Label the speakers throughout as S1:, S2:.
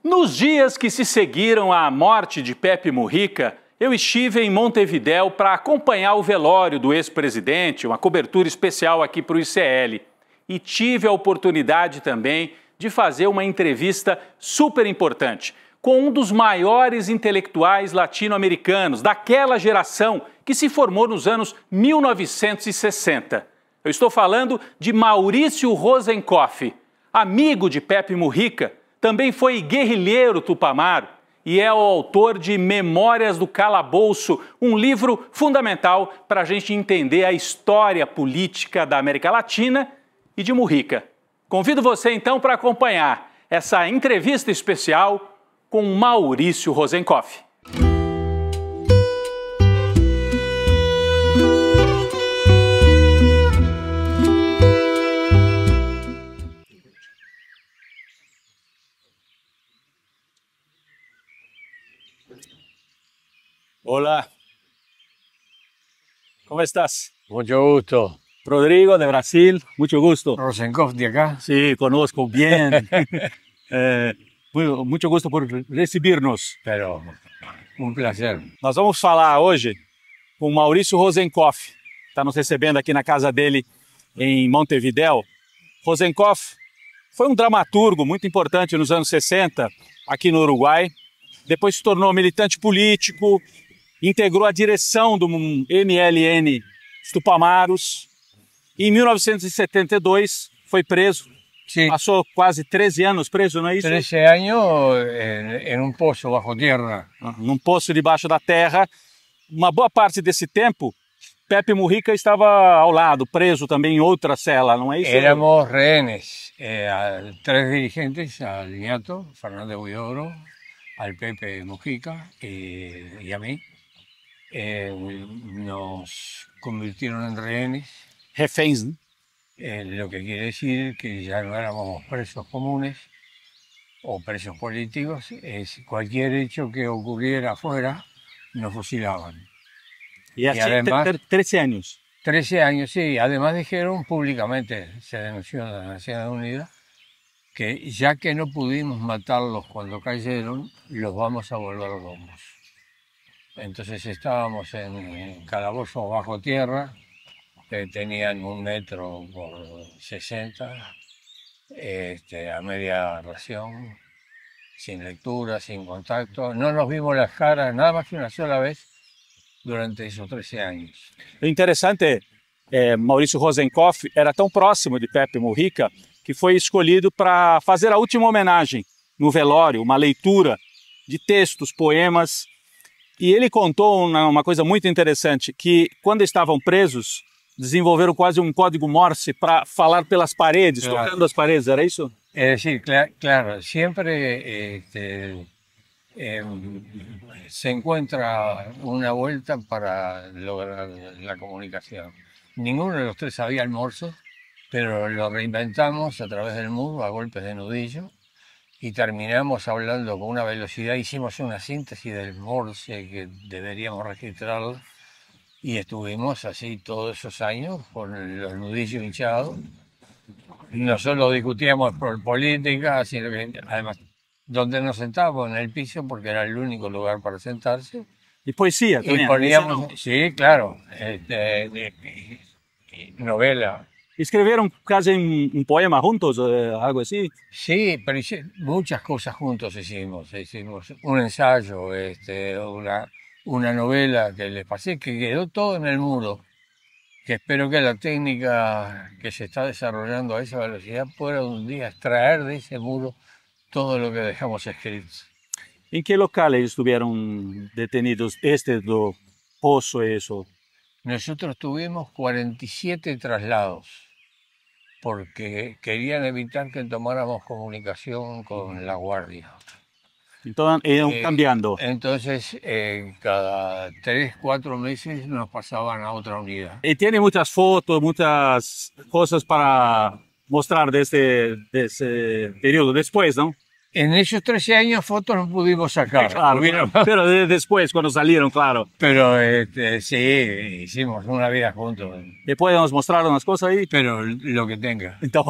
S1: Nos dias que se seguiram à morte de Pepe Mujica, eu estive em Montevidéu para acompanhar o velório do ex-presidente, uma cobertura especial aqui para o ICL. E tive a oportunidade também de fazer uma entrevista super importante com um dos maiores intelectuais latino-americanos daquela geração que se formou nos anos 1960. Eu estou falando de Maurício Rosenkoff, amigo de Pepe Mujica, também foi guerrilheiro tupamaro e é o autor de Memórias do Calabouço, um livro fundamental para a gente entender a história política da América Latina e de Mujica. Convido você então para acompanhar essa entrevista especial com Maurício Rosenkoff. Olá, como estás?
S2: Mucho gusto.
S1: Rodrigo de Brasil, mucho gusto.
S2: Rosenkoff de acá.
S1: Sí, conozco bien. Muito gusto por recibir-nos.
S2: Pero un placer.
S1: Nós vamos falar hoje com Maurício Rosenkoff, está nos recebendo aqui na casa dele em Montevidéu. Rosenkoff foi um dramaturgo muito importante nos anos 60 aqui no Uruguai. Depois se tornou militante político, integrou a direção do MLN Tupamaros. E em 1972 foi preso.
S2: Sí.
S1: Passou quase 13 anos preso, não é isso?
S2: 13 años en un pozo bajo tierra.
S1: Num poço debaixo da terra. Uma boa parte desse tempo, Pepe Mujica estava ao lado, preso também em outra cela, não é isso?
S2: Éramos rehenes. Tres dirigentes, al Ñato, Fernández Huidobro, al Pepe Mujica y a mí. Nos convirtieron en rehenes.
S1: Reféns, né?
S2: Lo que quiere decir que ya no éramos presos comunes o presos políticos, cualquier hecho que ocurriera afuera nos fusilaban.
S1: E assim,
S2: además,
S1: 13 anos.
S2: 13 años, sí. Además dijeron públicamente, se denunció en las Naciones Unidas, que ya que no pudimos matarlos cuando cayeron, los vamos a volver locos. Entonces estábamos en calabozos bajo tierra, que tenían 1 metro por 60, a media ración, sin lectura, sin contacto. No nos vimos las caras nada más que una sola vez durante esos 13 años.
S1: O interessante Maurício Rosenkoff era tão próximo de Pepe Mujica que foi escolhido para fazer a última homenagem no velório, uma leitura de textos, poemas. E ele contou uma coisa muito interessante, que quando estavam presos, desenvolveram quase um código Morse para falar pelas paredes, claro, tocando as paredes, era isso?
S2: Es decir, claro, siempre se encuentra una vuelta para lograr la comunicación. Ninguno de los tres sabía el Morse, pero lo reinventamos a través del muro a golpes de nudillo y terminamos hablando con una velocidad, hicimos una síntesis del Morse que deberíamos registrar. Y estuvimos así todos esos años con los nudillos hinchados. No solo discutíamos por política, sino que además donde nos sentábamos en el piso porque era el único lugar para sentarse.
S1: Y poesía también.
S2: Y poníamos, sí, claro, novela.
S1: ¿Escribieron casi un poema juntos, algo así?
S2: Sí, pero muchas cosas juntos hicimos. Hicimos un ensayo, una novela que les pasé, que quedó todo en el muro, que espero que la técnica que se está desarrollando a esa velocidad pueda un día extraer de ese muro todo lo que dejamos escrito.
S1: ¿En qué locales estuvieron detenidos do pozo eso?
S2: Nosotros tuvimos 47 traslados, porque querían evitar que tomáramos comunicación con la guardia.
S1: Entonces iban cambiando.
S2: Entonces, cada 3, 4 meses nos pasaban a otra unidad.
S1: Y tiene muchas fotos, muchas cosas para mostrar de ese periodo después, ¿no?
S2: En esos 13 años fotos no pudimos sacar.
S1: Claro, pero después, cuando salieron, claro.
S2: Pero sí, hicimos una vida juntos.
S1: ¿Le podemos mostrar umas coisas aí?
S2: Pero lo que tenga.
S1: Então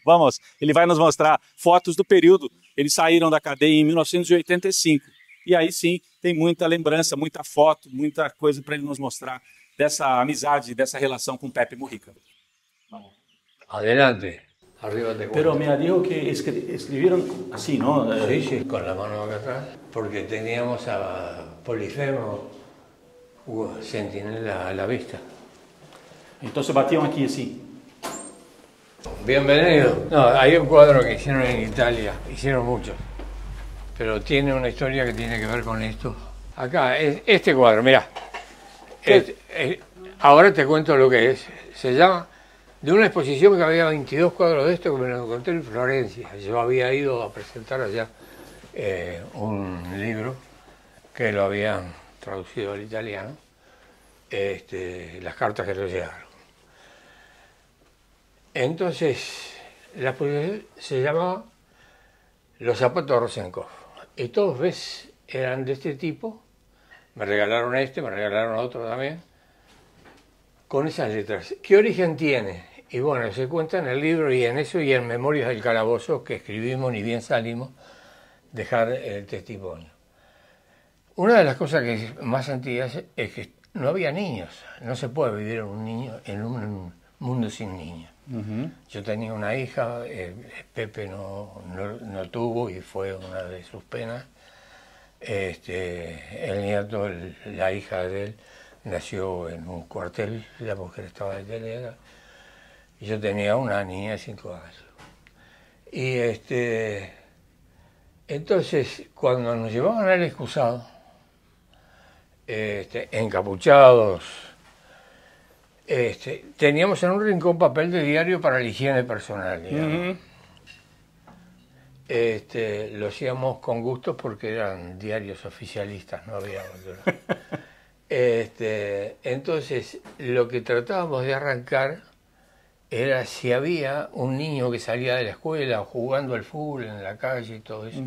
S1: vamos. Ele vai nos mostrar fotos do período. Eles saíram da cadeia em 1985. E aí sim, tem muita lembrança, muita foto, muita coisa para ele nos mostrar dessa amizade, dessa relação com Pepe Mujica.
S2: Adelante. Arriba te cuento.
S1: Pero me dijo que escribieron así, ¿no?
S2: Sí, sí, con la mano acá atrás, porque teníamos a Polifemo, Centinela a la vista.
S1: Entonces batían aquí así.
S2: Bienvenido. No, hay un cuadro que hicieron en Italia, hicieron muchos, pero tiene una historia que tiene que ver con esto. Acá, este cuadro, mirá. Ahora te cuento lo que es. Se llama, de una exposición que había 22 cuadros de esto que me lo encontré en Florencia. Yo había ido a presentar allá un libro que lo habían traducido al italiano, las cartas que le llegaron. Entonces, la exposición se llamaba Los zapatos de Rosenkopf. Y todos, ves, eran de este tipo. Me regalaron me regalaron otro también, con esas letras. ¿Qué origen tiene? Y bueno, se cuenta en el libro y en eso y en Memorias del Calabozo, que escribimos, ni bien salimos, dejar el testimonio. Una de las cosas que es más antiguas es que no había niños. No se puede vivir en un mundo sin niños. Yo tenía una hija, Pepe no tuvo y fue una de sus penas. El nieto, la hija de él, nació en un cuartel, la mujer estaba detenida. Y yo tenía una niña de 5 años. Y entonces, cuando nos llevaban al excusado, encapuchados, teníamos en un rincón papel de diario para la higiene personal, digamos. Lo hacíamos con gusto porque eran diarios oficialistas, no había otro. Entonces, lo que tratábamos de arrancar era si había un niño que salía de la escuela jugando al fútbol en la calle y todo eso,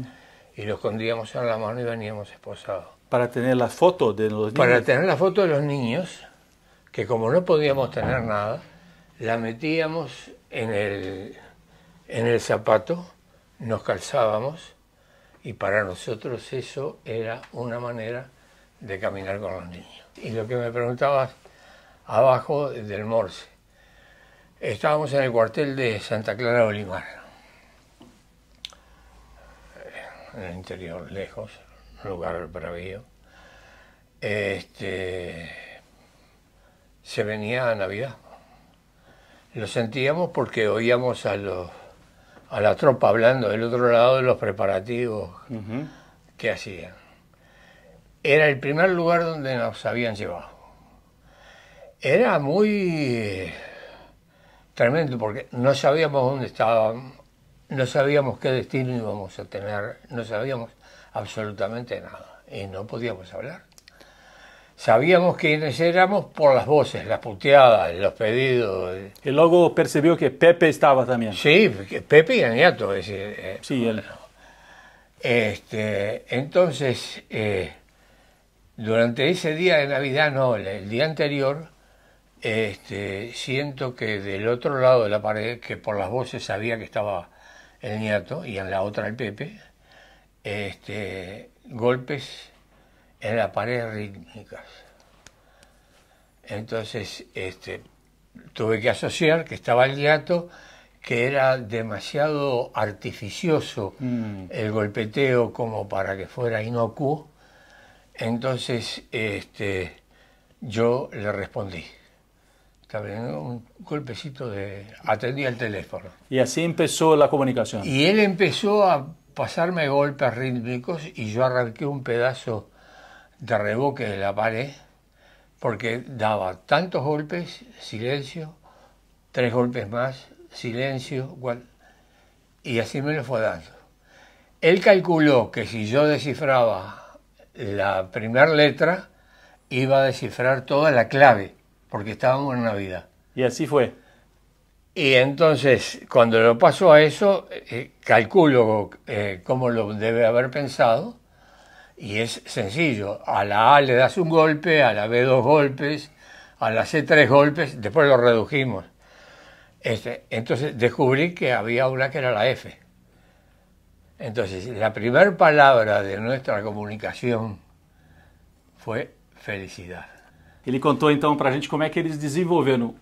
S2: y lo escondíamos en la mano y veníamos esposados.
S1: Para tener la foto de los niños.
S2: Para tener la foto de los niños, que como no podíamos tener nada, la metíamos en el zapato, nos calzábamos, y para nosotros eso era una manera de caminar con los niños. Y lo que me preguntabas abajo del Morse, estábamos en el cuartel de Santa Clara de Olimar, en el interior, lejos, un lugar bravío. Se venía a Navidad. Lo sentíamos porque oíamos a la tropa hablando del otro lado de los preparativos que hacían. Era el primer lugar donde nos habían llevado. Era muy tremendo porque no sabíamos dónde estábamos, no sabíamos qué destino íbamos a tener, no sabíamos absolutamente nada y no podíamos hablar. Sabíamos quiénes éramos por las voces, las puteadas, los pedidos.
S1: Y luego percibió que Pepe estaba también.
S2: Sí, Pepe y el nieto.
S1: Sí, él.
S2: Entonces, durante ese día de Navidad, no, el día anterior, siento que del otro lado de la pared, que por las voces sabía que estaba el nieto y en la otra el Pepe, golpes en la pared rítmicas. Entonces tuve que asociar que estaba el nieto, que era demasiado artificioso el golpeteo como para que fuera inocuo. Entonces yo le respondí. Un golpecito atendí el teléfono.
S1: Y así empezó la comunicación.
S2: Y él empezó a pasarme golpes rítmicos y yo arranqué un pedazo de reboque de la pared porque daba tantos golpes, silencio, 3 golpes más, silencio, y así me lo fue dando. Él calculó que si yo descifraba la primera letra, iba a descifrar toda la clave, porque estábamos en Navidad.
S1: Y así fue.
S2: Y entonces, cuando lo paso a eso, calculo cómo lo debe haber pensado, y es sencillo. A la A le das un golpe, a la B 2 golpes, a la C 3 golpes, después lo redujimos. Entonces descubrí que había una que era la F. Entonces, la primera palabra de nuestra comunicação foi felicidade.
S1: Ele contou então para a gente como é que eles desenvolveram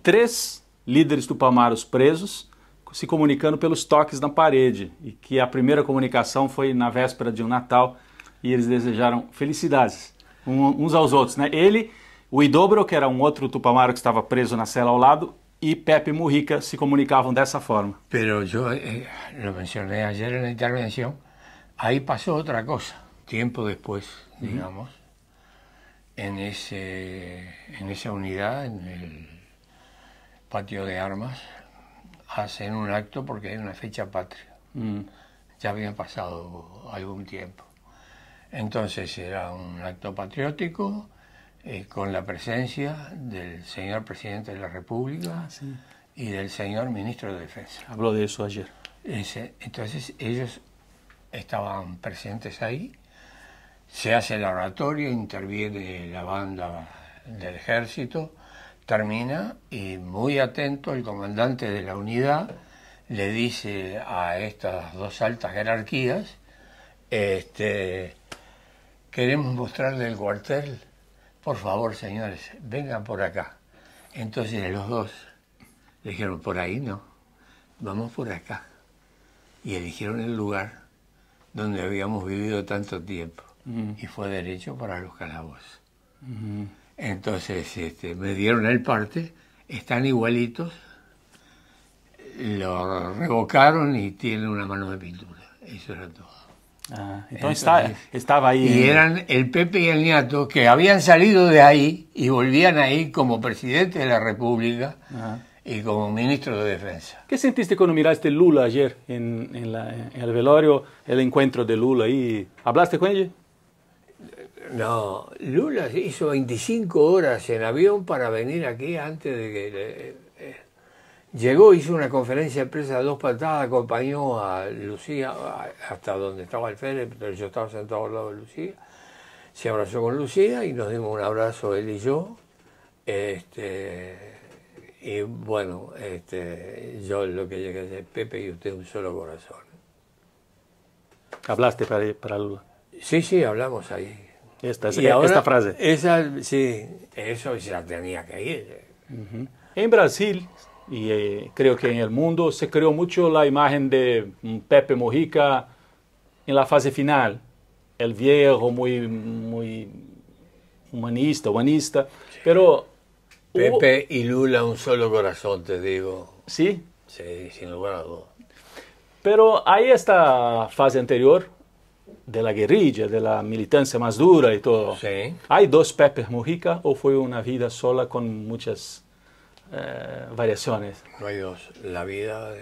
S1: 3 líderes tupamaros presos, se comunicando pelos toques na parede, e que a primeira comunicação foi na véspera de um Natal, e eles desejaram felicidades uns aos outros, né? Ele, o Idobro, que era um outro tupamaro que estava preso na cela ao lado, e Pepe Mujica se comunicavam dessa forma.
S2: Pero yo lo mencioné ayer en la intervención, ahí pasó otra cosa, tiempo después, digamos, en esa unidad, en el patio de armas, hacen un acto porque hay una fecha patria. Ya había pasado algún tiempo. Entonces era un acto patriótico, con la presencia del señor presidente de la República y del señor ministro de Defensa.
S1: Habló de eso ayer.
S2: Entonces ellos estaban presentes ahí, se hace el oratorio, interviene la banda del ejército, termina y muy atento el comandante de la unidad le dice a estas 2 altas jerarquías, queremos mostrarle el cuartel. Por favor, señores, vengan por acá. Entonces los 2 le dijeron, por ahí no, vamos por acá. Y eligieron el lugar donde habíamos vivido tanto tiempo. Y fue derecho para los calabozos. Entonces me dieron el parte, están igualitos, lo revocaron y tienen una mano de pintura. Eso era todo.
S1: Entonces estaba ahí.
S2: Y eran el Pepe y el Niato, que habían salido de ahí y volvían ahí como presidente de la República y como ministro de Defensa.
S1: ¿Qué sentiste cuando miraste Lula ayer en el velorio, el encuentro de Lula ahí? ¿Hablaste con ella?
S2: No, Lula hizo 25 horas en avión para venir aquí antes de que... Llegó, hizo una conferencia de prensa a 2 patadas, acompañó a Lucía hasta donde estaba el féretro, pero yo estaba sentado al lado de Lucía, se abrazó con Lucía y nos dimos un abrazo él y yo. Y bueno, yo lo que llegué a decir, Pepe y usted un solo corazón.
S1: ¿Hablaste para Lula?
S2: Sí, hablamos ahí.
S1: Esta frase.
S2: Sí, eso ya tenía que ir.
S1: En Brasil, y creo que en el mundo, se creó mucho la imagen de Pepe Mujica en la fase final. El viejo, muy humanista, pero...
S2: Pepe y Lula un solo corazón, te digo.
S1: ¿Sí?
S2: Sí, sin lugar a dudas.
S1: Pero hay esta fase anterior de la guerrilla, de la militancia más dura y todo.
S2: Sí.
S1: ¿Hay 2 Pepes Mujica o fue una vida sola con muchas variaciones?
S2: No hay 2. La vida,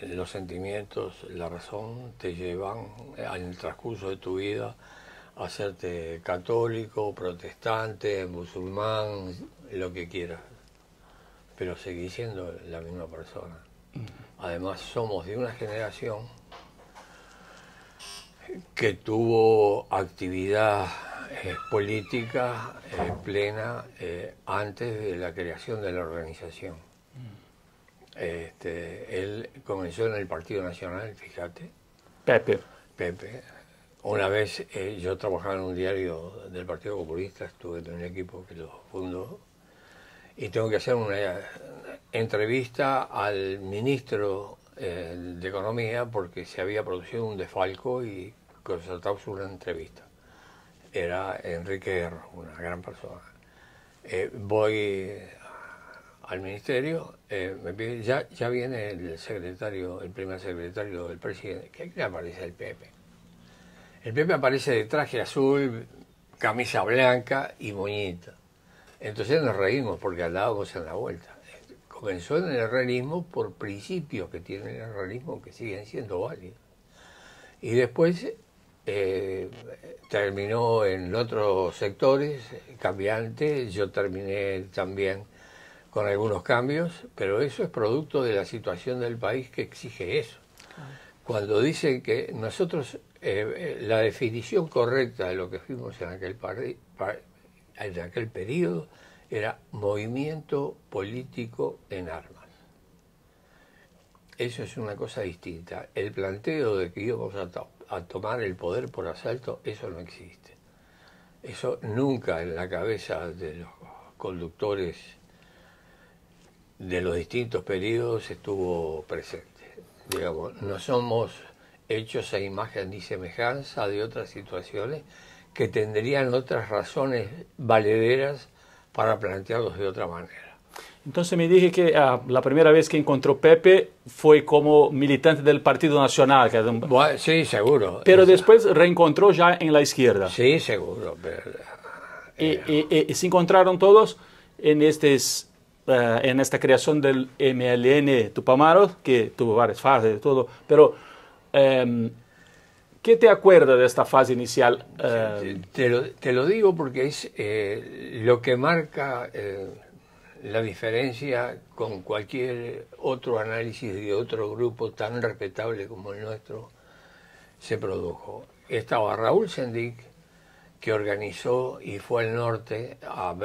S2: los sentimientos, la razón te llevan en el transcurso de tu vida a hacerte católico, protestante, musulmán, lo que quieras. Pero seguís siendo la misma persona. Además, somos de una generación que tuvo actividad política plena antes de la creación de la organización. Él comenzó en el Partido Nacional, fíjate.
S1: Pepe.
S2: Una vez yo trabajaba en un diario del Partido Comunista, estuve en un equipo que lo fundó, y tengo que hacer una entrevista al ministro de Economía porque se había producido un desfalco y concertamos una entrevista. Era Enrique Guerra, una gran persona. Voy al ministerio, me pide, ya viene el secretario, el primer secretario del presidente, que aquí aparece el Pepe. El Pepe aparece de traje azul, camisa blanca y moñita. Entonces nos reímos porque andábamos en la vuelta. Comenzó en el realismo por principios que tiene el realismo que siguen siendo válidos. Y después terminó en otros sectores cambiantes. Yo terminé también con algunos cambios, pero eso es producto de la situación del país que exige eso. Cuando dicen que nosotros, la definición correcta de lo que fuimos en aquel periodo era movimiento político en armas. Eso es una cosa distinta. El planteo de que íbamos a tomar el poder por asalto, eso no existe. Eso nunca en la cabeza de los conductores de los distintos periodos estuvo presente. Digamos, no somos hechos a imagen ni semejanza de otras situaciones que tendrían otras razones valederas para plantearlos de otra manera.
S1: Entonces me dije que la primera vez que encontró Pepe fue como militante del Partido Nacional.
S2: Bueno, sí, seguro.
S1: Pero después reencontró ya en la izquierda.
S2: Sí, seguro. Pero,
S1: y se encontraron todos en esta creación del MLN Tupamaros, que tuvo varias fases de todo. Pero, ¿qué te acuerdas de esta fase inicial?
S2: Te lo digo porque es lo que marca la diferencia con cualquier otro análisis de otro grupo tan respetable como el nuestro se produjo. Estaba Raúl Sendic, que organizó y fue al norte a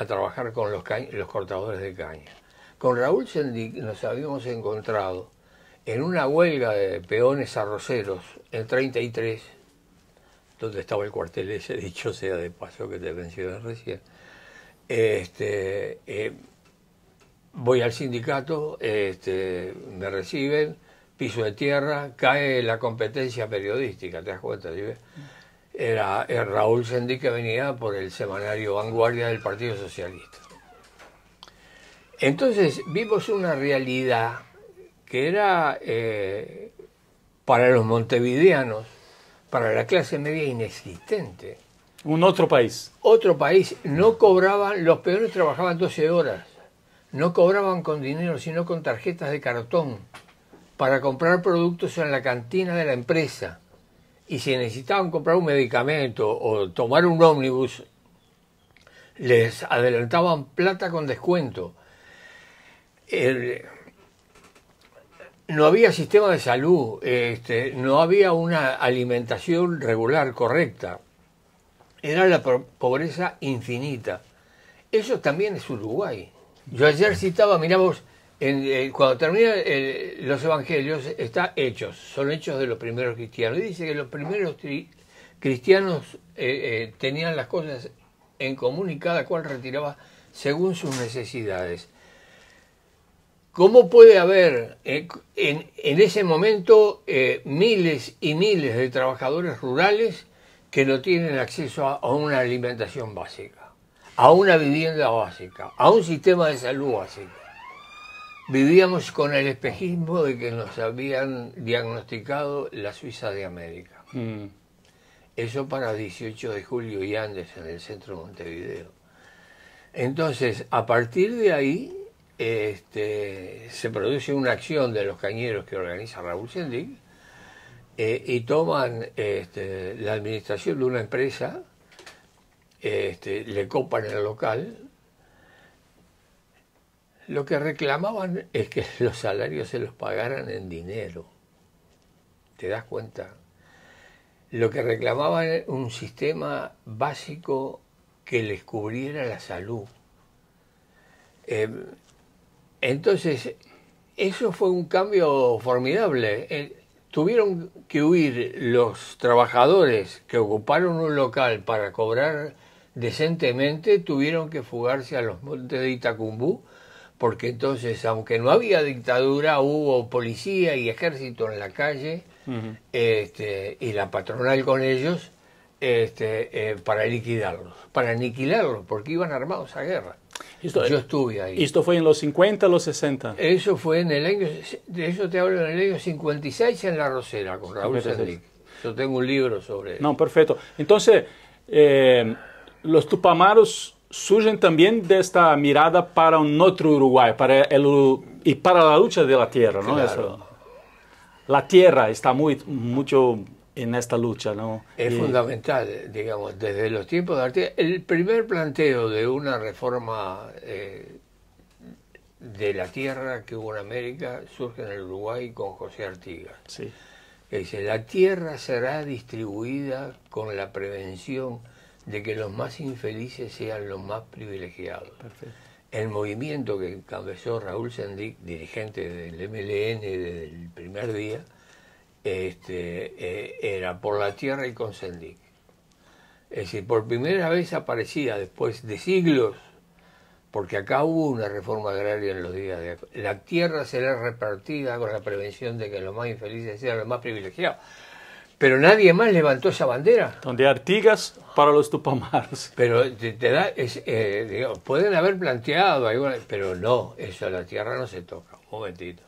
S2: trabajar con los cortadores de caña. Con Raúl Sendic nos habíamos encontrado en una huelga de peones arroceros en 33, donde estaba el cuartel ese, dicho sea de paso que te mencioné recién. Voy al sindicato, me reciben, piso de tierra, cae la competencia periodística, ¿te das cuenta? ¿Sí? Era Raúl Sendic, que venía por el semanario Vanguardia del Partido Socialista. Entonces vimos una realidad que era para los montevideanos, para la clase media, inexistente.
S1: Un otro país.
S2: Otro país. No cobraban, los peones trabajaban 12 horas. No cobraban con dinero, sino con tarjetas de cartón para comprar productos en la cantina de la empresa. Y si necesitaban comprar un medicamento o tomar un ómnibus, les adelantaban plata con descuento. No había sistema de salud, no había una alimentación regular, correcta. Era la pobreza infinita. Eso también es Uruguay. Yo ayer citaba, mirá vos, cuando termina los evangelios, está Hechos, son hechos de los primeros cristianos. Y dice que los primeros cristianos tenían las cosas en común y cada cual retiraba según sus necesidades. ¿Cómo puede haber en ese momento miles y miles de trabajadores rurales que no tienen acceso a una alimentación básica, a una vivienda básica, a un sistema de salud básico? Vivíamos con el espejismo de que nos habían diagnosticado la Suiza de América. Eso para 18 de julio y Andes, en el centro de Montevideo. Entonces, a partir de ahí, se produce una acción de los cañeros que organiza Raúl Sendic, y toman la administración de una empresa, le copan el local. Lo que reclamaban es que los salarios se los pagaran en dinero. ¿Te das cuenta? Lo que reclamaban era un sistema básico que les cubriera la salud. Entonces, eso fue un cambio formidable. Tuvieron que huir los trabajadores que ocuparon un local para cobrar decentemente, tuvieron que fugarse a los montes de Itacumbú, porque entonces, aunque no había dictadura, hubo policía y ejército en la calle, y la patronal con ellos, para aniquilarlos, porque iban armados a guerra. Yo estuve ahí.
S1: ¿Esto fue en los 50, los 60?
S2: Eso fue en el año, de eso te hablo, en el año 56 en La Rosera, con Raúl Sendic. Yo tengo un libro sobre eso.
S1: No, perfecto. Entonces, los Tupamaros surgen también de esta mirada para un otro Uruguay, y para la lucha de la tierra, ¿no?
S2: Claro.
S1: Eso. La tierra está mucho en esta lucha, ¿no?
S2: Es fundamental, digamos, desde los tiempos de Artigas. El primer planteo de una reforma de la tierra que hubo en América surge en el Uruguay con José Artigas.
S1: Sí.
S2: Que dice, la tierra será distribuida con la prevención de que los más infelices sean los más privilegiados.
S1: Perfecto.
S2: El movimiento que encabezó Raúl Sendic, dirigente del MLN desde el primer día, era por la tierra y con Sendic. Es decir, por primera vez aparecía después de siglos, porque acá hubo una reforma agraria en los días de acá. La tierra será repartida con la prevención de que los más infelices sean los más privilegiados. Pero nadie más levantó esa bandera.
S1: De Artigas para los Tupamaros.
S2: Pero digamos, pueden haber planteado alguna, pero no, eso la tierra no se toca. Un momentito.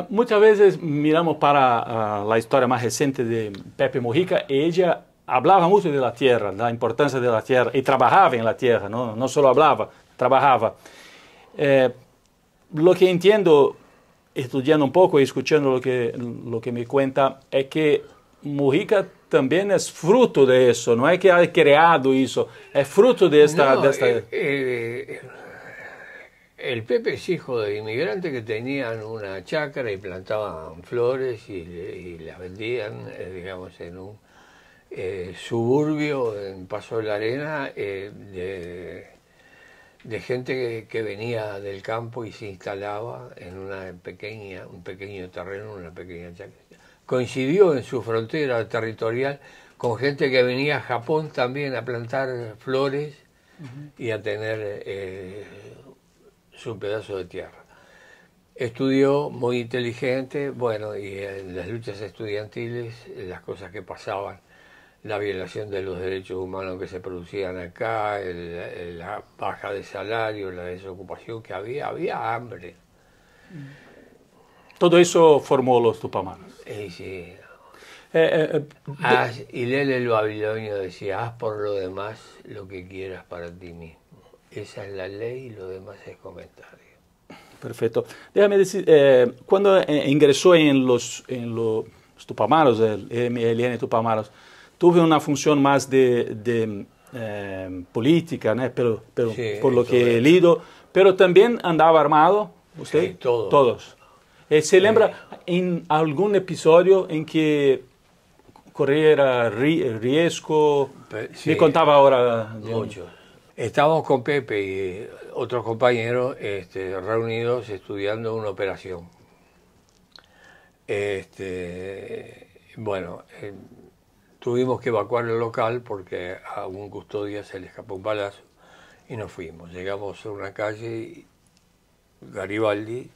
S1: Muchas veces miramos para la historia más reciente de Pepe Mujica, y ella hablaba mucho de la tierra, la importancia de la tierra, y trabajaba en la tierra, no solo hablaba, trabajaba. Lo que entiendo, estudiando un poco y escuchando lo que me cuenta, es que Mujica también es fruto de eso, no es que ha creado eso, es fruto de esta...
S2: No, el Pepe es hijo de inmigrantes que tenían una chacra y plantaban flores y las vendían, digamos, en un suburbio en Paso de la Arena, de gente que venía del campo y se instalaba en un pequeño terreno, una pequeña chacra. Coincidió en su frontera territorial con gente que venía a Japón también a plantar flores y a tener su pedazo de tierra. Estudió, muy inteligente, bueno, y en las luchas estudiantiles, las cosas que pasaban, la violación de los derechos humanos que se producían acá, la baja de salario, la desocupación que había hambre.
S1: Todo eso formó los Tupamaros.
S2: Sí. Hillel el Babilonio decía, haz por lo demás lo que quieras para ti mismo. Esa es la ley y lo demás es comentario.
S1: Perfecto. Déjame decir, cuando ingresó en los Tupamaros, el MLN Tupamaros, tuve una función más de política, ¿no? pero sí, por lo que he leído, pero también andaba armado, ¿usted?
S2: Sí, todos.
S1: Todos. ¿Se lembra en algún episodio en que corriera riesgo? Sí, me contaba ahora.
S2: Muchos. Estábamos con Pepe y otros compañeros reunidos estudiando una operación. Bueno, tuvimos que evacuar el local porque a un custodia se le escapó un balazo y nos fuimos. Llegamos a una calle, Garibaldi,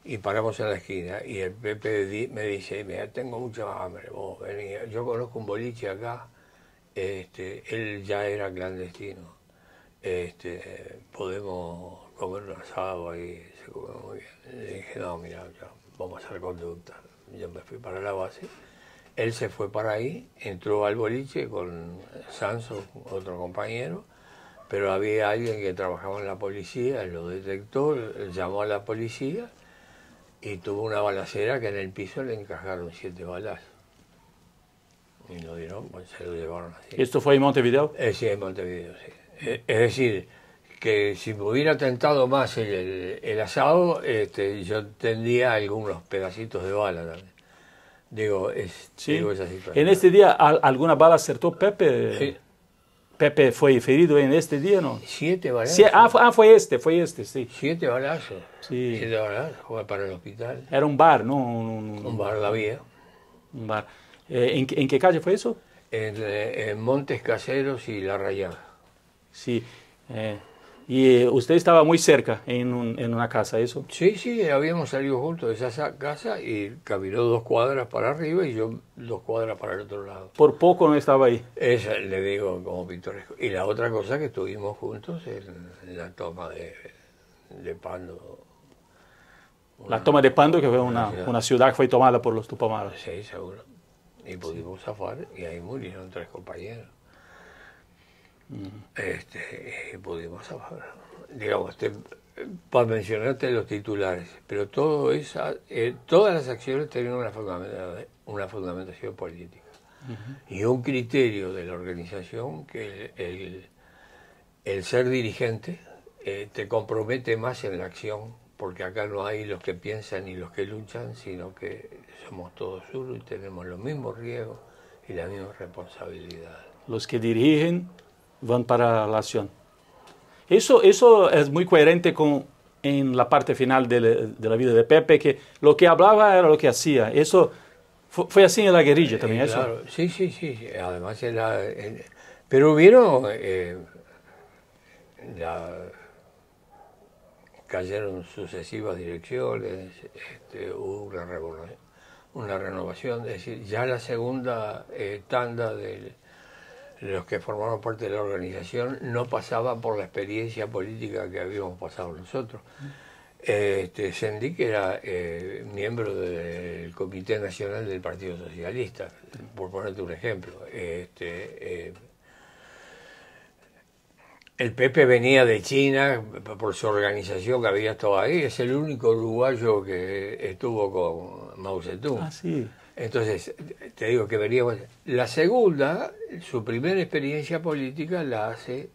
S2: y paramos en la esquina y el Pepe me dice, mira, tengo mucha hambre, vos vení, yo conozco un boliche acá, él ya era clandestino, podemos comer un asado ahí, se come muy bien. Le dije, no, mira, vamos a hacer conducta. Yo me fui para la base, él se fue para ahí, entró al boliche con Sanso, otro compañero, pero había alguien que trabajaba en la policía, lo detectó, llamó a la policía, y tuvo una balacera que en el piso le encajaron 7 balazos. Y lo dieron, pues se lo llevaron así.
S1: ¿Esto fue en Montevideo?
S2: Sí, en Montevideo, sí. Es decir, que si me hubiera tentado más el asado, yo tendría algunos pedacitos de bala también. Digo,
S1: sí.
S2: Digo esa situación.
S1: ¿En este día alguna bala acertó Pepe?
S2: Sí.
S1: ¿Pepe fue ferido en este día, no?
S2: 7 balazos.
S1: Sí, fue este, sí.
S2: 7 balazos.
S1: Sí.
S2: 7 balazos, fue para el hospital.
S1: Era un bar, ¿no?
S2: Un bar, la vía.
S1: Un bar. ¿En qué calle fue eso?
S2: En Montes Caseros y La Rayada.
S1: Sí. ¿Y usted estaba muy cerca en una casa, eso?
S2: Sí, habíamos salido juntos de esa casa y caminó 2 cuadras para arriba y yo 2 cuadras para el otro lado.
S1: Por poco no estaba ahí.
S2: Esa le digo como pintoresco. Y la otra cosa que estuvimos juntos en la toma de Pando.
S1: La toma de Pando, que fue una ciudad que fue tomada por los Tupamaros.
S2: Sí, seguro. Y pudimos zafar y ahí murieron 3 compañeros. Pudimos zafar. Digamos, para mencionarte los titulares, pero todas las acciones tenían una fundamentación política y un criterio de la organización que el ser dirigente te compromete más en la acción porque acá no hay los que piensan y los que luchan, sino que somos todos uno y tenemos los mismos riesgos y la misma responsabilidad.
S1: Los que dirigen van para la acción. Eso es muy coherente con en la parte final de la vida de Pepe, que lo que hablaba era lo que hacía. Eso fue así en la guerrilla también, eso.
S2: Claro, sí. Además pero hubieron cayeron sucesivas direcciones, hubo una renovación, es decir, ya la segunda tanda de los que formaron parte de la organización no pasaba por la experiencia política que habíamos pasado nosotros. Sendik era miembro del Comité Nacional del Partido Socialista, por ponerte un ejemplo. El Pepe venía de China por su organización que había estado ahí, es el único uruguayo que estuvo con Mao Zedong.
S1: Ah, sí.
S2: Entonces, te digo que veníamos. La segunda, su primera experiencia política la hace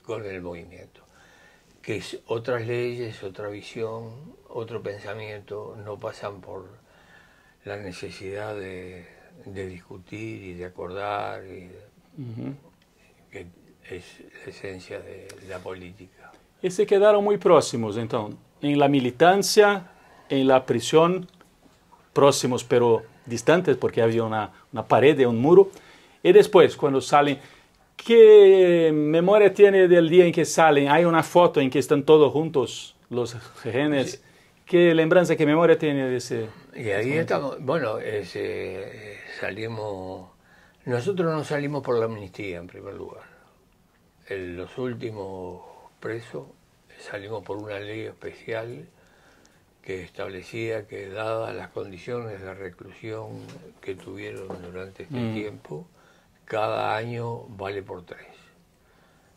S2: con el movimiento, que es otras leyes, otra visión, otro pensamiento, no pasan por la necesidad de discutir y de acordar, que es la esencia de la política.
S1: Y se quedaron muy próximos, entonces, en la militancia, en la prisión, próximos pero distantes porque había una pared, un muro. Y después, cuando salen, ¿qué memoria tiene del día en que salen? Hay una foto en que están todos juntos, los rehenes. Sí. ¿Qué lembranza, qué memoria tiene de ese?
S2: Y ahí estamos, bueno, salimos, nosotros no salimos por la amnistía en primer lugar. Los últimos presos salimos por una ley especial que establecía que, dadas las condiciones de reclusión que tuvieron durante este tiempo, cada año vale por 3.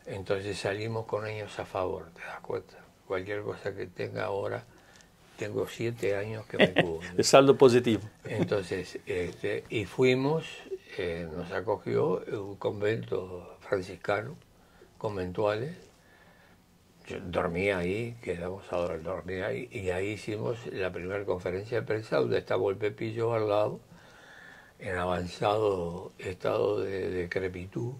S2: Entonces salimos con años a favor, ¿te das cuenta? Cualquier cosa que tenga ahora, tengo 7 años que me cubren.
S1: El saldo positivo.
S2: Entonces, y fuimos, nos acogió un convento franciscano, conventuales. Yo dormía ahí, quedamos ahora dormir ahí, y ahí hicimos la primera conferencia de prensa donde estaba el Pepillo al lado, en avanzado estado de decrepitud.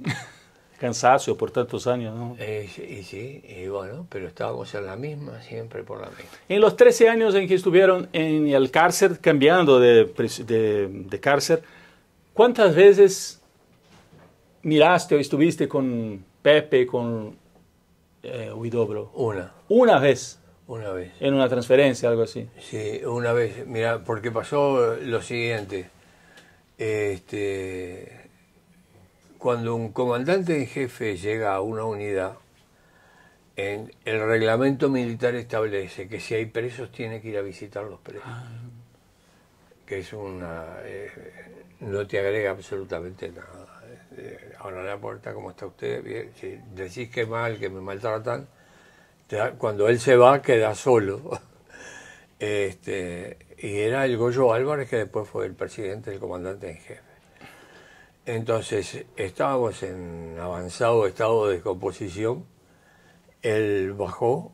S1: Cansancio por tantos años, ¿no?
S2: Y bueno, pero estábamos en la misma, siempre por la misma.
S1: En los 13 años en que estuvieron en el cárcel, cambiando de cárcel, ¿cuántas veces miraste o estuviste con Pepe, con Huidobro?
S2: Una
S1: vez.
S2: Una vez.
S1: En una transferencia, algo así.
S2: Sí, una vez. Mira, porque pasó lo siguiente. Cuando un comandante en jefe llega a una unidad, el reglamento militar establece que si hay presos tiene que ir a visitar los presos. Que es no te agrega absolutamente nada. Ahora la puerta, ¿cómo está usted? Bien. Si decís que mal, que me maltratan, cuando él se va queda solo. Y era el Goyo Álvarez, que después fue el presidente del comandante en jefe. Entonces estábamos en avanzado estado de descomposición. Él bajó,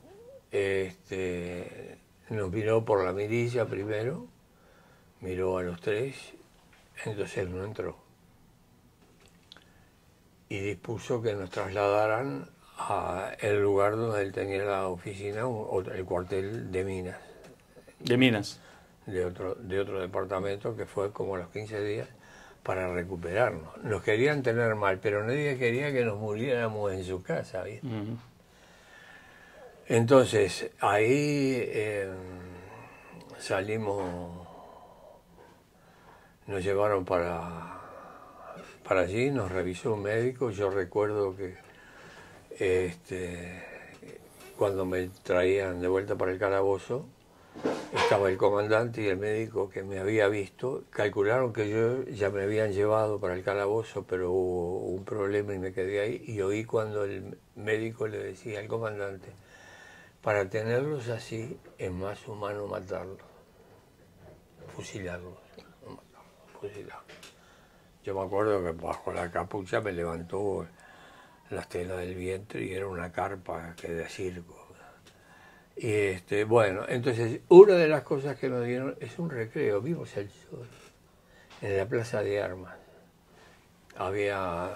S2: nos miró por la mirilla primero, miró a los 3, entonces él no entró. Y dispuso que nos trasladaran al lugar donde él tenía la oficina, el cuartel de Minas.
S1: ¿De Minas?
S2: De otro departamento, que fue como a los 15 días, para recuperarnos. Nos querían tener mal, pero nadie quería que nos muriéramos en su casa, ¿viste? Entonces, ahí salimos, nos llevaron para allí, nos revisó un médico. Yo recuerdo que cuando me traían de vuelta para el calabozo, estaba el comandante y el médico que me había visto. Calcularon que yo ya me habían llevado para el calabozo, pero hubo un problema y me quedé ahí. Y oí cuando el médico le decía al comandante: para tenerlos así es más humano matarlos, fusilarlos, no matarlos, fusilarlos. Yo me acuerdo que bajo la capucha me levantó las telas del vientre y era una carpa que de circo. Y bueno, entonces una de las cosas que nos dieron es un recreo. Vimos el sol en la Plaza de Armas. Había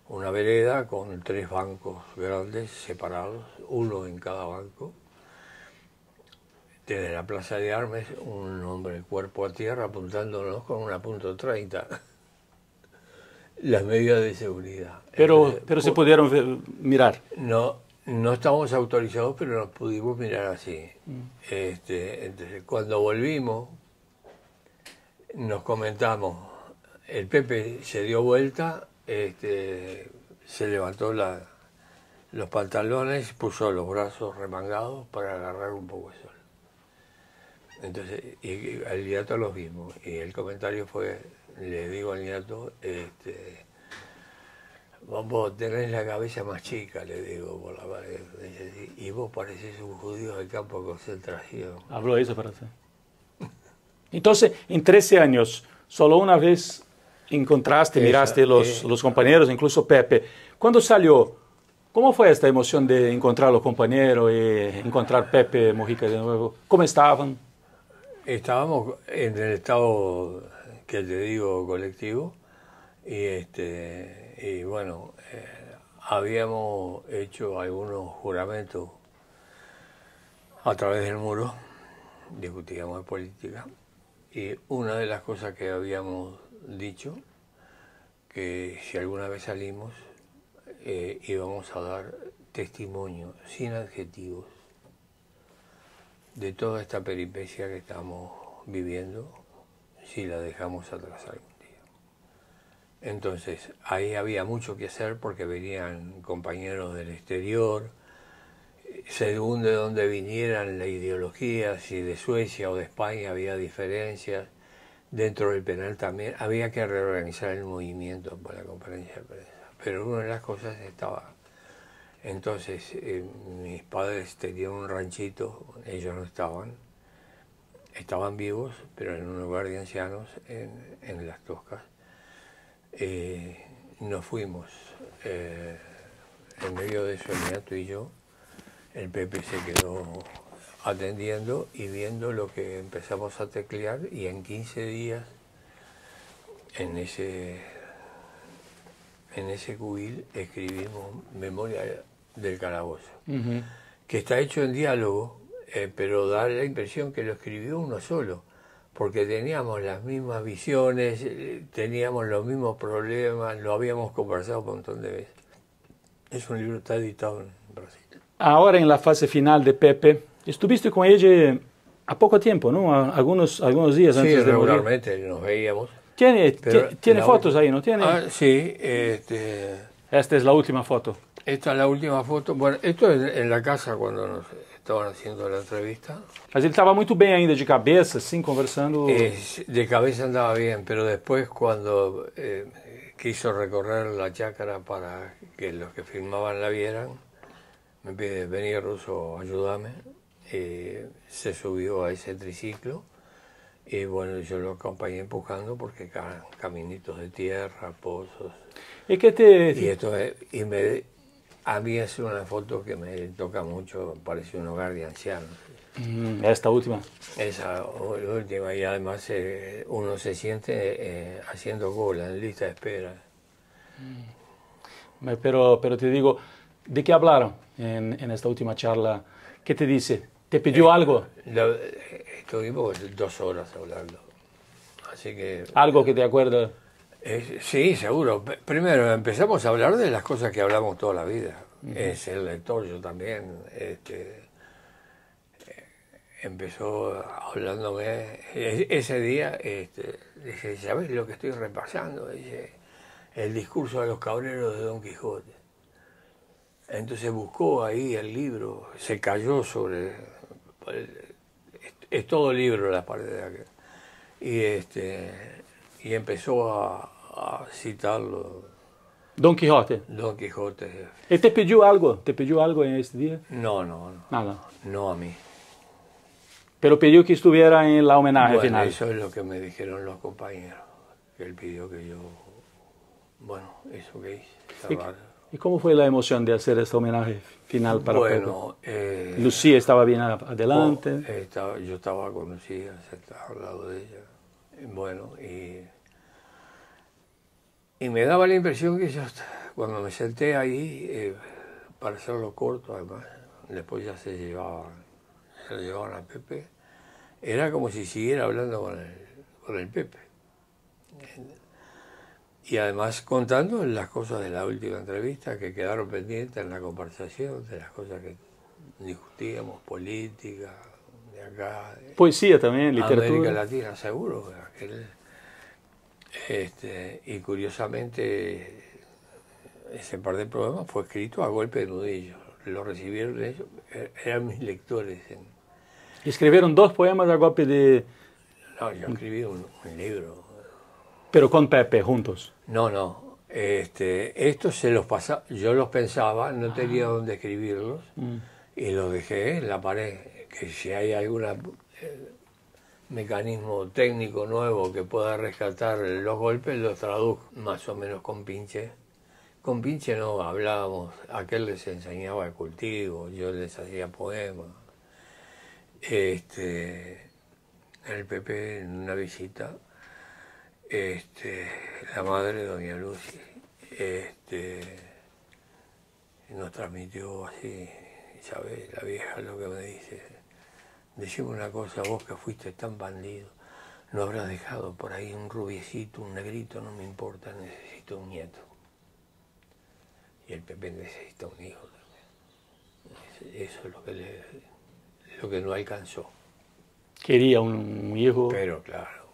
S2: una vereda con 3 bancos grandes separados, uno en cada banco. Desde la Plaza de Armas, un hombre cuerpo a tierra apuntándonos con una .30. Las medidas de seguridad.
S1: Pero se pudieron mirar.
S2: No estábamos autorizados, pero nos pudimos mirar así. Entonces, cuando volvimos, nos comentamos, el Pepe se dio vuelta, se levantó los pantalones, puso los brazos remangados para agarrar un poco de sol. Entonces, y al nieto los vimos, y el comentario fue, le digo al nieto, vos tenés la cabeza más chica, le digo, por la pared, y vos parecés un judío del campo de concentración.
S1: Habló eso para usted. Entonces, en 13 años, solo una vez encontraste, miraste los compañeros, incluso Pepe. ¿Cuándo salió? ¿Cómo fue esta emoción de encontrar a los compañeros y encontrar Pepe Mujica de nuevo? ¿Cómo estaban?
S2: Estábamos en el estado que te digo colectivo y bueno, habíamos hecho algunos juramentos a través del muro, discutíamos de política y una de las cosas que habíamos dicho, que si alguna vez salimos íbamos a dar testimonio sin adjetivos de toda esta peripecia que estamos viviendo si la dejamos atrás algún día. Entonces, ahí había mucho que hacer porque venían compañeros del exterior, según de dónde vinieran la ideología, si de Suecia o de España había diferencias, dentro del penal también, había que reorganizar el movimiento por la conferencia de prensa, pero una de las cosas estaba. Entonces, mis padres tenían un ranchito, ellos no estaban vivos, pero en un lugar de ancianos, en Las Toscas. Nos fuimos, en medio de eso, el nieto y yo, el Pepe se quedó atendiendo y viendo lo que empezamos a teclear, y en 15 días, en ese cubil, escribimos Memoria del Calabozo, que está hecho en diálogo, pero da la impresión que lo escribió uno solo, porque teníamos las mismas visiones, teníamos los mismos problemas, lo habíamos conversado un montón de veces. Es un libro, está editado en Brasil.
S1: Ahora en la fase final de Pepe, estuviste con ella a poco tiempo, ¿no? Algunos días antes de morir.
S2: Sí, regularmente nos veíamos.
S1: ¿Tiene fotos ahí, no tiene?
S2: Sí.
S1: Esta es la última foto.
S2: Esta es la última foto. Bueno, esto es en la casa cuando nos estaban haciendo la entrevista.
S1: Mas ele estava muito bem ainda de cabeça, assim, conversando.
S2: De cabeza andaba bien, pero después cuando quiso recorrer la chácara para que los que filmaban la vieran, me pide, vení Russo, ayúdame. Se subió a ese triciclo y bueno, yo lo acompañé empujando porque caminitos de tierra, pozos.
S1: ¿Y qué te...?
S2: A mí es una foto que me toca mucho, parece un hogar de ancianos.
S1: Esta última.
S2: Esa última, y además uno se siente haciendo cola, en lista de espera.
S1: Pero te digo, ¿de qué hablaron en esta última charla? ¿Qué te dice? ¿Te pidió algo?
S2: Estuvimos 2 horas hablando. Así que...
S1: ¿Algo que te acuerdas?
S2: Sí, seguro. Primero empezamos a hablar de las cosas que hablamos toda la vida. Es el lector, yo también. Empezó hablándome. Ese día dije, ¿sabes lo que estoy repasando? Dice, el discurso de los cabreros de Don Quijote. Entonces buscó ahí el libro, se cayó sobre... Es todo libro la parte de aquel. Y empezó a citarlo.
S1: Don Quijote.
S2: Don Quijote.
S1: ¿Y te pidió algo? ¿Te pidió algo en este día?
S2: No.
S1: Nada.
S2: No a mí.
S1: Pero pidió que estuviera en la homenaje final.
S2: Eso es lo que me dijeron los compañeros. Que él pidió que yo... Bueno, eso que hice.
S1: ¿Y cómo fue la emoción de hacer este homenaje final para
S2: Bueno,
S1: Pepe? ¿Lucía estaba bien adelante?
S2: Yo estaba con Lucía, sentado al lado de ella. Bueno, y me daba la impresión que yo, cuando me senté ahí, para hacerlo corto además, después ya se lo llevaban a Pepe, era como si siguiera hablando con el Pepe. Y además contando las cosas de la última entrevista que quedaron pendientes en la conversación, de las cosas que discutíamos, política, de acá.
S1: Poesía también, literatura.
S2: América Latina, seguro. Y curiosamente, ese par de programas fue escrito a golpe de nudillo. Lo recibieron ellos, eran mis lectores.
S1: Escribieron 2 poemas a golpe de...
S2: No, yo escribí un libro.
S1: Pero con Pepe, juntos.
S2: No. Estos se los pasaba, yo los pensaba, no tenía dónde escribirlos, y los dejé en la pared. Que si hay algún mecanismo técnico nuevo que pueda rescatar los golpes, los traduzco más o menos con Pinche. Con Pinche no hablábamos, aquel les enseñaba el cultivo, yo les hacía poemas. El Pepe, en una visita, la madre, doña Lucy, nos transmitió así, ¿sabes? La vieja lo que me dice, decime una cosa, vos que fuiste tan bandido, no habrás dejado por ahí un rubiecito, un negrito, no me importa, necesito un nieto. Y el Pepe necesita un hijo también. Eso es lo que no alcanzó.
S1: Quería un hijo.
S2: Pero claro.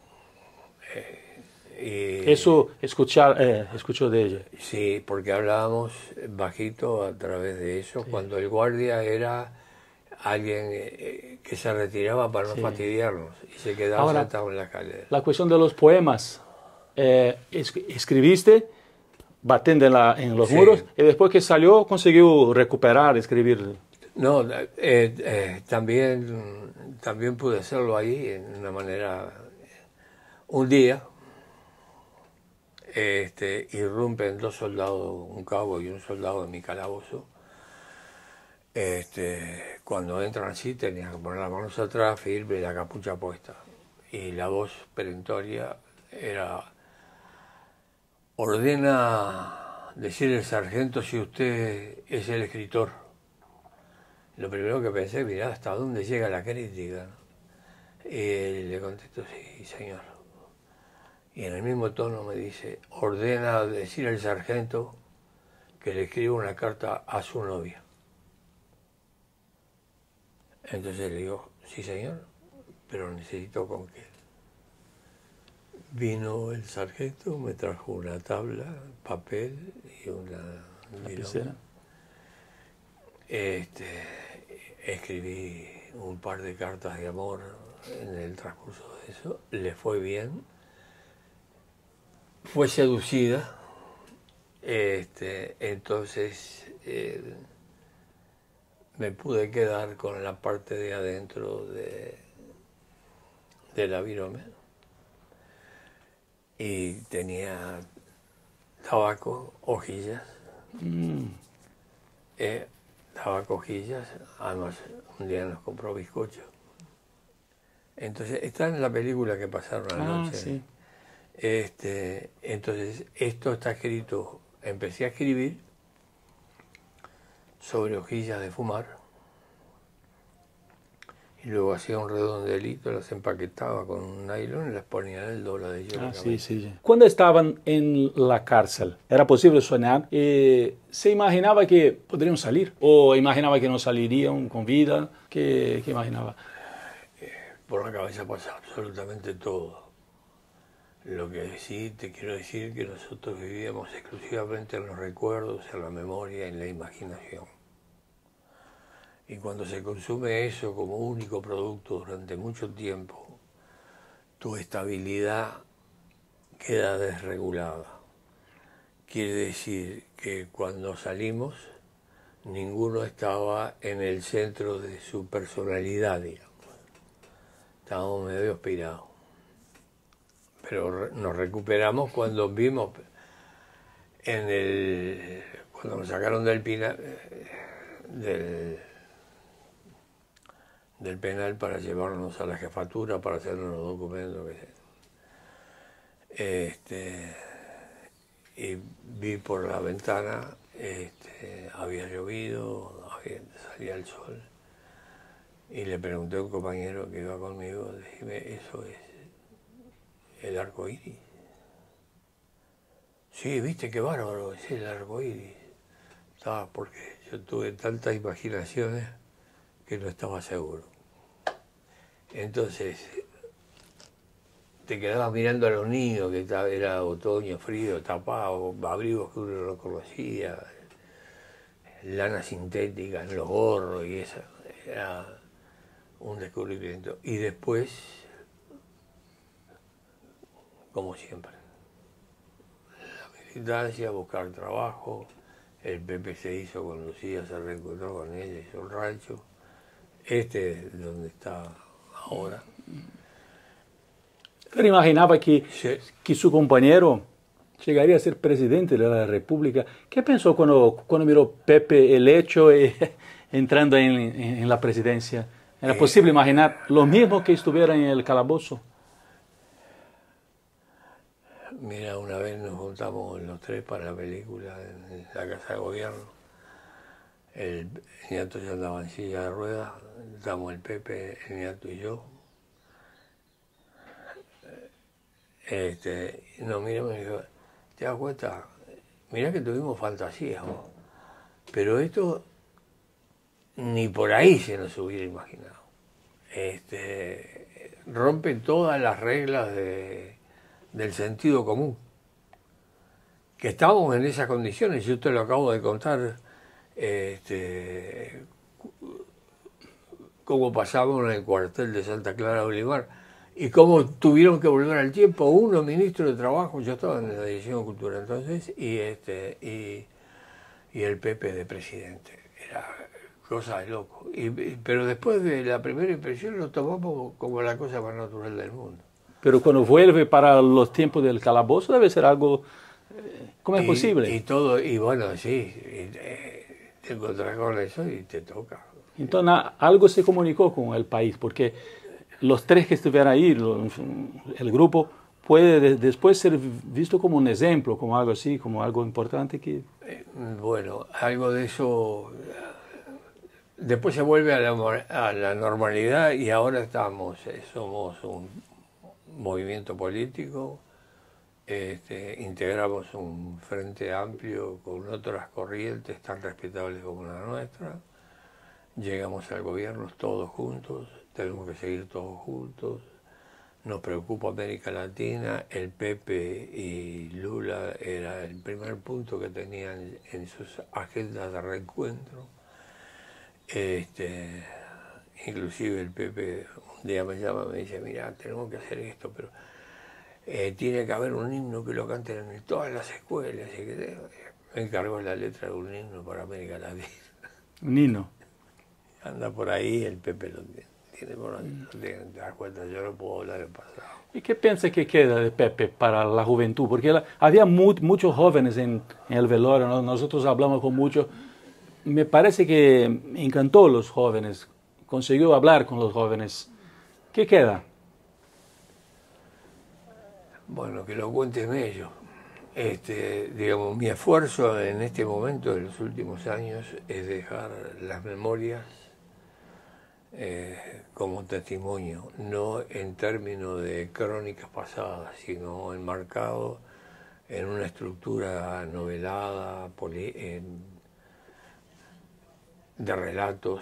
S1: Eso escuchó de ella.
S2: Sí, porque hablábamos bajito a través de eso, sí. Cuando el guardia era alguien que se retiraba para no fastidiarnos y se quedaba sentado en la escalera.
S1: La cuestión de los poemas, escribiste batiendo en los muros y después que salió consiguió recuperar, escribir.
S2: No, también pude hacerlo ahí en una manera. Un día irrumpen 2 soldados, un cabo y un soldado en mi calabozo. Cuando entran así tenían que poner las manos atrás, firme, la capucha puesta. Y la voz perentoria era: ordena decir el sargento si usted es el escritor. Lo primero que pensé, mirá, ¿hasta dónde llega la crítica? Y le contesto, sí, señor. Y en el mismo tono me dice, ordena decir al sargento que le escriba una carta a su novia. Entonces le digo, sí, señor, pero necesito con qué. Vino el sargento, me trajo una tabla, papel y una lapicera. Escribí un par de cartas de amor en el transcurso de eso, le fue bien, fue seducida, entonces me pude quedar con la parte de adentro de la virome y tenía tabaco, hojillas. Tabaco, hojillas, además un día nos compró bizcocho. Entonces, está en la película que pasaron anoche.
S1: Sí.
S2: Entonces, esto está escrito, empecé a escribir sobre hojillas de fumar y luego hacía un redondelito, las empaquetaba con un nylon y las ponía en el dobladillo.
S1: Sí. Cuando estaban en la cárcel, ¿era posible soñar? ¿Se imaginaba que podrían salir? ¿O imaginaba que no salirían con vida? ¿Qué imaginaba?
S2: Por la cabeza pasa absolutamente todo. Lo que sí te quiero decir que nosotros vivíamos exclusivamente en los recuerdos, en la memoria, en la imaginación. Y cuando se consume eso como único producto durante mucho tiempo, tu estabilidad queda desregulada. Quiere decir que cuando salimos, ninguno estaba en el centro de su personalidad, digamos. Estábamos medio aspirados. Pero nos recuperamos cuando cuando me sacaron del penal para llevarnos a la jefatura para hacer unos documentos y vi por la ventana, había llovido, salía el sol, y le pregunté a un compañero que iba conmigo, dime, ¿eso es el arco iris? Sí, viste qué bárbaro, es el arco iris. Porque yo tuve tantas imaginaciones que no estaba seguro. Entonces, te quedabas mirando a los niños, que era otoño, frío, tapado, abrigos que uno no conocía, lana sintética en los gorros y eso. Era un descubrimiento. Y después, como siempre, la militancia, buscar trabajo. El Pepe se hizo con Lucía, se reencontró con ella, hizo un rancho. Es donde está ahora.
S1: Pero imaginaba que su compañero llegaría a ser presidente de la República. ¿Qué pensó cuando miró Pepe el hecho entrando en la presidencia? ¿Era posible imaginar lo mismo que estuviera en el calabozo?
S2: Mira, una vez nos juntamos los tres para la película en la Casa de Gobierno. El nieto ya andaba en silla de ruedas, estamos el Pepe, el nieto y yo. Nos miramos y me dijo, ¿te das cuenta? Mirá que tuvimos fantasías, vos. Pero esto ni por ahí se nos hubiera imaginado. Rompe todas las reglas del sentido común. Que estábamos en esas condiciones, yo te lo acabo de contar, cómo pasamos en el cuartel de Santa Clara de Olimar y cómo tuvieron que volver al tiempo uno, ministro de Trabajo, yo estaba en la Dirección de Cultura entonces, y el Pepe de presidente. Era cosa de loco. Pero después de la primera impresión lo tomamos como la cosa más natural del mundo.
S1: Pero cuando vuelve para los tiempos del calabozo debe ser algo... ¿Cómo es posible?
S2: Y todo, y bueno, sí, te encontrás con eso y te toca.
S1: Entonces algo se comunicó con el país, porque los tres que estuvieran ahí, el grupo, puede después ser visto como un ejemplo, como algo así, como algo importante que...
S2: Bueno, algo de eso... Después se vuelve a la normalidad y ahora somos un movimiento político, integramos un frente amplio con otras corrientes tan respetables como la nuestra, llegamos al gobierno todos juntos, tenemos que seguir todos juntos, nos preocupa América Latina, el Pepe y Lula era el primer punto que tenían en sus agendas de reencuentro. Inclusive el Pepe un día me llama y me dice, mira, tenemos que hacer esto, pero tiene que haber un himno que lo canten en todas las escuelas. Y que me encargó la letra de un himno para América Latina.
S1: Un himno.
S2: Anda por ahí, el Pepe lo tiene por ahí, te das cuenta, yo no puedo hablar del pasado.
S1: ¿Y qué piensa que queda de Pepe para la juventud? Porque había muchos jóvenes en el velorio, ¿no? Nosotros hablamos con muchos. Me parece que encantó a los jóvenes, consiguió hablar con los jóvenes. ¿Qué queda?
S2: Bueno, que lo cuenten ellos. Digamos, mi esfuerzo en este momento, de los últimos años, es dejar las memorias como testimonio, no en términos de crónicas pasadas, sino enmarcado en una estructura novelada, de relatos.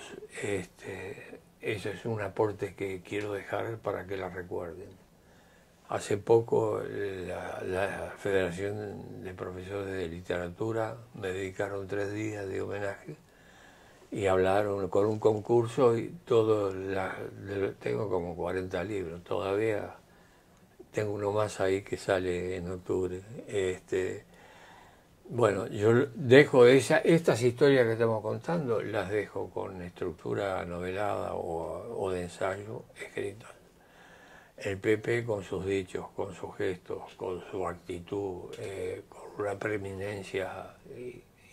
S2: Eso es un aporte que quiero dejar para que la recuerden. Hace poco la Federación de Profesores de Literatura me dedicaron 3 días de homenaje y hablaron con un concurso y tengo como 40 libros, todavía tengo uno más ahí que sale en octubre. Bueno, yo dejo estas historias que estamos contando, las dejo con estructura novelada o de ensayo escrita. El Pepe con sus dichos, con sus gestos, con su actitud, con una preeminencia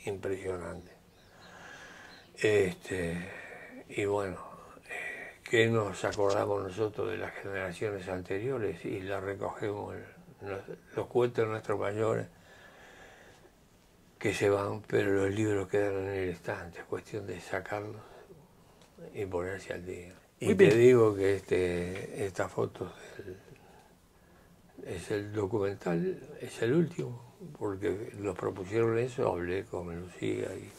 S3: impresionante. Y bueno, que nos acordamos nosotros de las generaciones anteriores y la recogemos, los cuentos de nuestros mayores que se van, pero los libros quedan en el estante, es cuestión de sacarlos y ponerse al día. Y te digo que esta foto es el documental, es el último, porque nos propusieron eso, hablé con Lucía y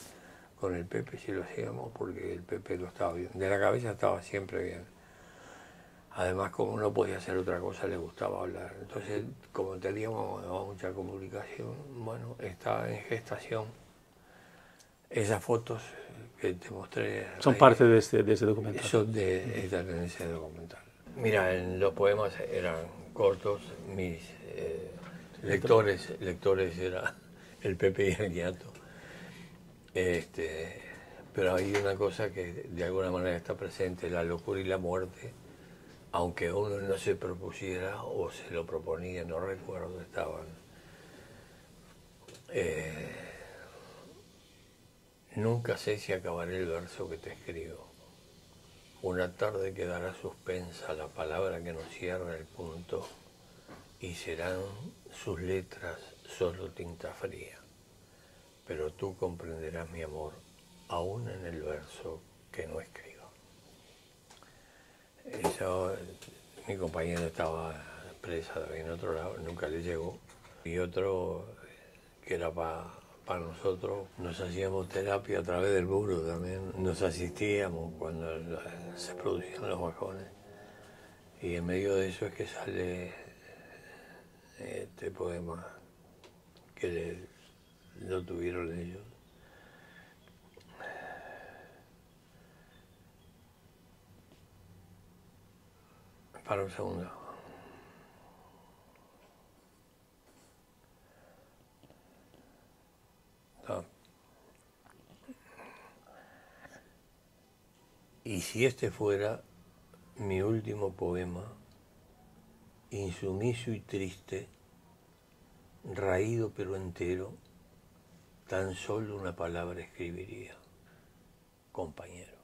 S3: con el Pepe si lo hacíamos, porque el Pepe no estaba bien, de la cabeza estaba siempre bien. Además, como no podía hacer otra cosa, le gustaba hablar. Entonces, como teníamos mucha comunicación, bueno, está en gestación. Esas fotos que te mostré
S1: son
S3: ahí,
S1: parte de ese documental.
S3: Están en ese documental. Mira, los poemas eran cortos, mis lectores eran el Pepe y el Ñato. Pero hay una cosa que de alguna manera está presente, la locura y la muerte, aunque uno no se propusiera o se lo proponía, no recuerdo, estaban. Nunca sé si acabaré el verso que te escribo. Una tarde quedará suspensa la palabra que nos cierra el punto y serán sus letras solo tinta fría. Pero tú comprenderás mi amor, aún en el verso que no escribo. Eso, mi compañero estaba presa en otro lado, nunca le llegó. Y otro que era para nosotros, nos hacíamos terapia a través del muro también, nos asistíamos cuando se producían los bajones. Y en medio de eso es que sale este poema que lo tuvieron ellos. Para un segundo. No. Y si este fuera mi último poema, insumiso y triste, raído pero entero, tan solo una palabra escribiría: compañero.